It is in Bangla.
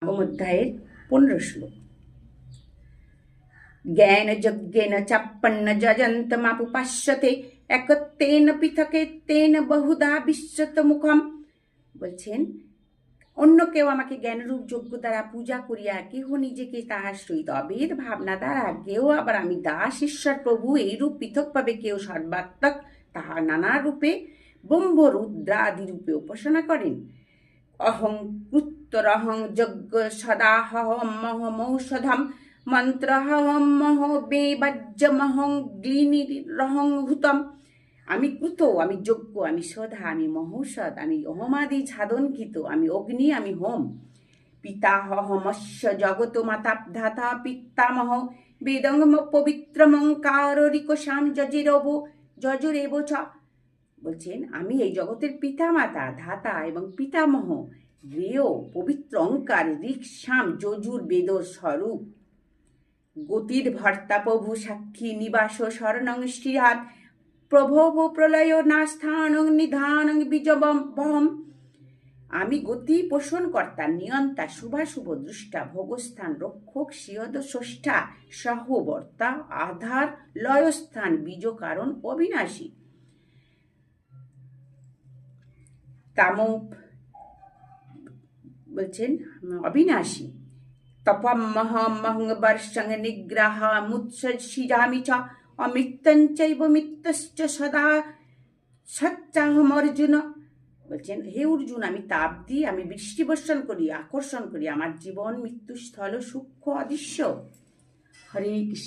অধ্যায়ের 15 শ্লোক। জ্ঞান যজ্ঞেন চাপ্পন্ন যজন্তমাপুপাস্যতে একত্বেন পৃথকে তেন বহুধা বিশ্বত মুখম। বলছেন, অন্য কেউ আমাকে জ্ঞানরূপ যজ্ঞ দ্বারা পূজা করিয়া কেহ নিজেকে তাহার সহিত অভেদ ভাবনা দ্বারা, কেউ আবার আমি দাস ঈশ্বর প্রভু এইরূপ পৃথকভাবে, কেউ সর্বাত্মক তাহার নানা রূপে ব্রহ্ম রুদ্রাদি রূপে উপাসনা করেন। অহং কৃত্তরহং যজ্ঞ সদাহমহমৌষধম মন্ত্রহম মহ বেবাজ্যমহং গ্লিনিরহং হুতম। আমি ক্রুত, আমি যজ্ঞ, আমি সদা, আমি মহৌষধ, আমি অহমাদি সাধনকৃত, আমি অগ্নি, আমি হোম। পিতাহমস্য জগত মাতাধাতা পিতামহ বেদং পবিত্রমঙ্কারিকোষাম যজুরেব চ। বলছেন, আমি এই জগতের পিতামাতা, ধাতা এবং পিতামহ, জ্ঞেয় পবিত্র অঙ্কার ঋক সাম যজুর বেদ স্বরূপ, গতির ভর্তা প্রভু সাক্ষী নিবাস শরণং শ্রীহাত প্রভব প্রলয় নাস্থান নিধান বীজবহম। আমি গতি পোষণ কর্তা, নিয়ন্তা, শুভাশুভ দৃষ্টা, ভোগস্থান রক্ষক, শিয়দ স্রষ্টা, সহবর্তা, আধার, লয়স্থান, বীজ কারণ, অবিনাশী। তামপ বলছেন অবিনাশী। তপমহমহং বর্ষং নিগ্রহ মুৎসৃজামি চ অমৃত্যঞ্চৈব মৃত্যশ্চ সদা সচ্চাহম অর্জুন। বলছেন, হে অর্জুন, আমি তাপ দিই, আমি বৃষ্টি বর্ষণ করি, আকর্ষণ করি, আমার জীবন মৃত্যুস্থল সূক্ষ্ম অদৃশ্য। হরে কৃষ্ণ।